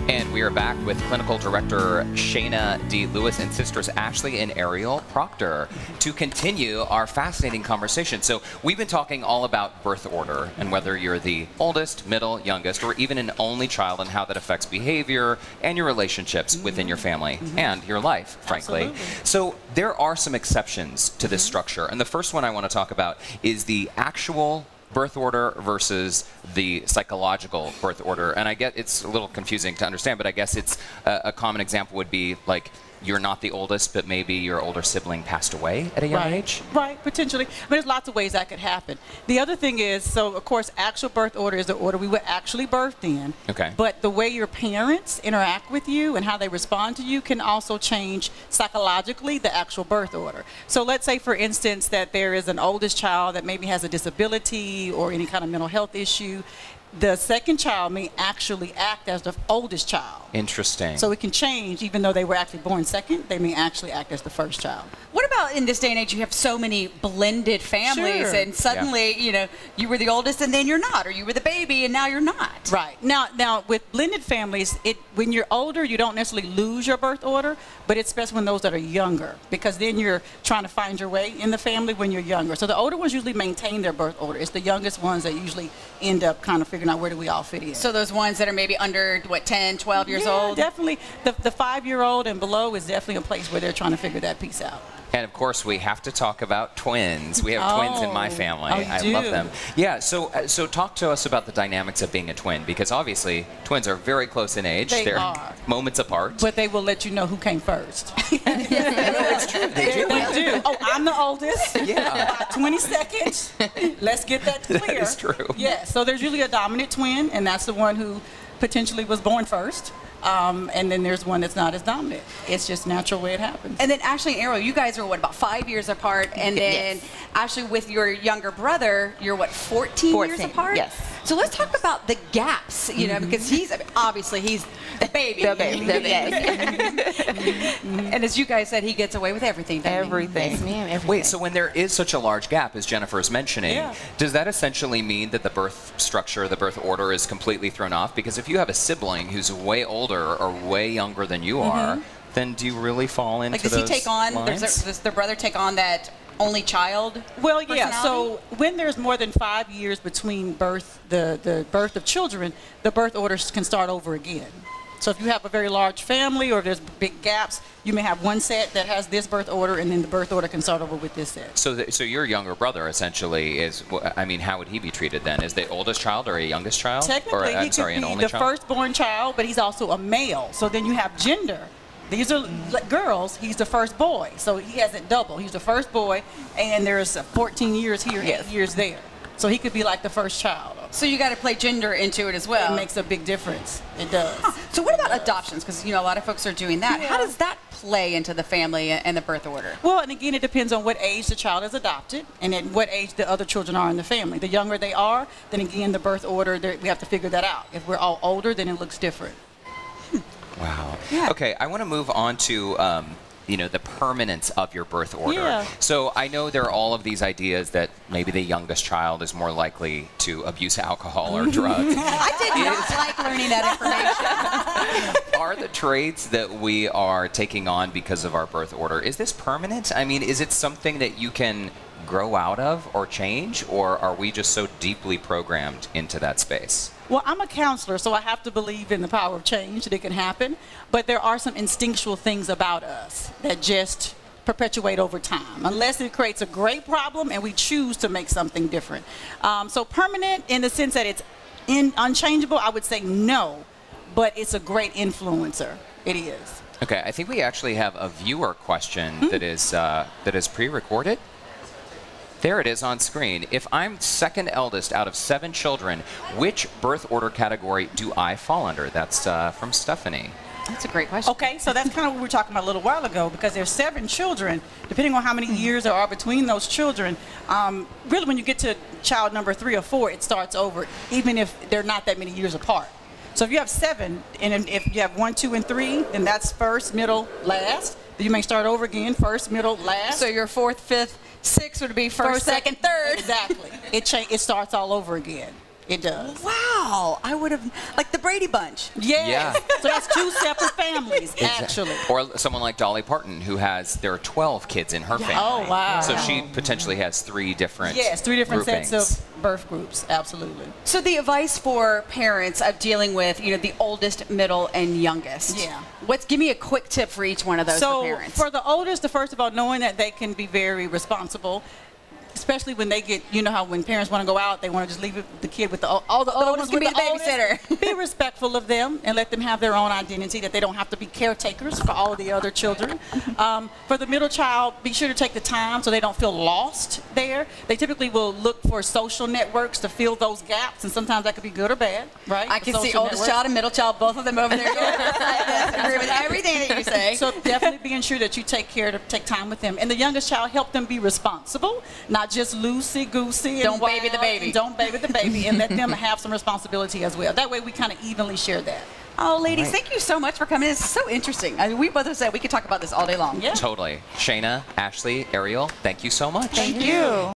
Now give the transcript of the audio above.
And we are back with Clinical Director Shayna D. Lewis and sisters Ashley and Ariel Proctor to continue our fascinating conversation. So we've been talking all about birth order and whether you're the oldest, middle, youngest, or even an only child and how that affects behavior and your relationships within your family and your life, frankly. Absolutely. So there are some exceptions to this structure. And the first one I want to talk about is the actual birth order versus the psychological birth order. And I get it's a little confusing to understand, but I guess it's a common example would be like you're not the oldest, but maybe your older sibling passed away at a young age? Right, potentially. But there's lots of ways that could happen. The other thing is, so of course, actual birth order is the order we were actually birthed in. Okay. But the way your parents interact with you and how they respond to you can also change psychologically the actual birth order. So let's say, for instance, that there is an oldest child that maybe has a disability or any kind of mental health issue. The second child may actually act as the oldest child. Interesting. So it can change, even though they were actually born second, they may actually act as the first child. What about in this day and age, you have so many blended families, Sure. and suddenly, you know, you were the oldest and then you're not, or you were the baby and now you're not. Right. Now with blended families, when you're older, you don't necessarily lose your birth order, but it's best when those that are younger, because then you're trying to find your way in the family when you're younger. So the older ones usually maintain their birth order. It's the youngest ones that usually end up kind of figuring out where do we all fit in. So those ones that are maybe under, what, 10, 12 years yeah, old? Definitely. The 5-year-old and below is definitely a place where they're trying to figure that piece out. And of course, we have to talk about twins. We have twins in my family. Oh, you I do? love them. Yeah. So talk to us about the dynamics of being a twin, because obviously twins are very close in age. They They're are. moments apart. But they will let you know who came first. It's true. They do. They do. Oh, I'm the oldest. Yeah. About 20 seconds. Let's get that clear. That is true. Yeah. So there's usually a dominant twin, and that's the one who potentially was born first. And then there's one that's not as dominant. It's just natural way it happens. And then Ashley and Ariel, you guys are what, about 5 years apart? And then Ashley, with your younger brother, you're what, 14 years apart? Yes. So let's talk about the gaps, you know, because he's obviously he's the baby. The baby. And as you guys said, he gets away with everything. doesn't he? Everything. Yes, ma'am. Everything. Wait, so when there is such a large gap, as Jennifer is mentioning, Yeah. does that essentially mean that the birth structure, the birth order is completely thrown off? Because if you have a sibling who's way older or way younger than you are, then do you really fall into Like, does he those take on? lines? Does the brother take on that only child? Well, yeah. personality? So when there's more than 5 years between birth, the birth of children, the birth orders can start over again. So if you have a very large family or there's big gaps, you may have one set that has this birth order, and then the birth order can start over with this set. So your younger brother essentially is, I mean, how would he be treated then? Is the oldest child or a youngest child? Technically, or, he could an be only the child? firstborn child, but he's also a male. So then you have gender. These are girls. He's the first boy. So he has it double. He's the first boy, and there's 14 years here, 8 years there. So he could be like the first child. So you got to play gender into it as well. It makes a big difference. It does. So what about adoptions? Because, you know, a lot of folks are doing that. Yeah. How does that play into the family and the birth order? Well, and again, it depends on what age the child is adopted and at what age the other children are in the family. The younger they are, then again, the birth order, we have to figure that out. If we're all older, then it looks different. Wow. Yeah. Okay, I want to move on to you know, the permanence of your birth order. Yeah. So I know there are all of these ideas that maybe the youngest child is more likely to abuse alcohol or drugs. I did not like learning that information. Are the traits that we are taking on because of our birth order, is this permanent? I mean, is it something that you can grow out of or change, or are we just so deeply programmed into that space? Well, I'm a counselor, so I have to believe in the power of change, that it can happen. But there are some instinctual things about us that just perpetuate over time, unless it creates a great problem and we choose to make something different. So permanent in the sense that it's unchangeable, I would say no, but it's a great influencer. It is. Okay, I think we actually have a viewer question that is pre-recorded. There it is on screen. If I'm second eldest out of 7 children, which birth order category do I fall under? That's from Stephanie. That's a great question. Okay, so that's kind of what we were talking about a little while ago, because there's 7 children. Depending on how many years there are between those children, really when you get to child number 3 or 4, it starts over, even if they're not that many years apart. So if you have 7, and if you have 1, 2, and 3, then that's first, middle, last. You may start over again, first, middle, last. So your 4th, 5th, 6th would be first, second, third. Exactly. It starts all over again. It does. Wow, I would have, like the Brady Bunch. Yes. Yeah. So that's 2 separate families, actually. Or someone like Dolly Parton, who there are 12 kids in her family. Oh, wow. So she potentially has 3 different Yes, 3 different groupings. sets of birth groups, absolutely. So the advice for parents of dealing with, the oldest, middle, and youngest. Yeah. Give me a quick tip for each one of those So for parents. for the oldest, first of all, knowing that they can be very responsible, especially when they get, how when parents want to go out, they want to just leave the kid with all the other ones can with be the babysitter. Be respectful of them and let them have their own identity, that they don't have to be caretakers for all of the other children. For the middle child, be sure to take the time so they don't feel lost there. They typically will look for social networks to fill those gaps, and sometimes that could be good or bad, right? I The can see social oldest network. child and middle child, both of them over there. I agree with everything that you say. So definitely being sure that you take time with them. And the youngest child, help them be responsible, not just loosey-goosey. Don't baby the baby. Don't baby the baby, and let them have some responsibility as well. That way we kind of evenly share that. Oh, ladies, thank you so much for coming. This is so interesting. I mean, we both have said we could talk about this all day long. Yeah. Totally. Shayna, Ashley, Ariel, thank you so much. Thank you.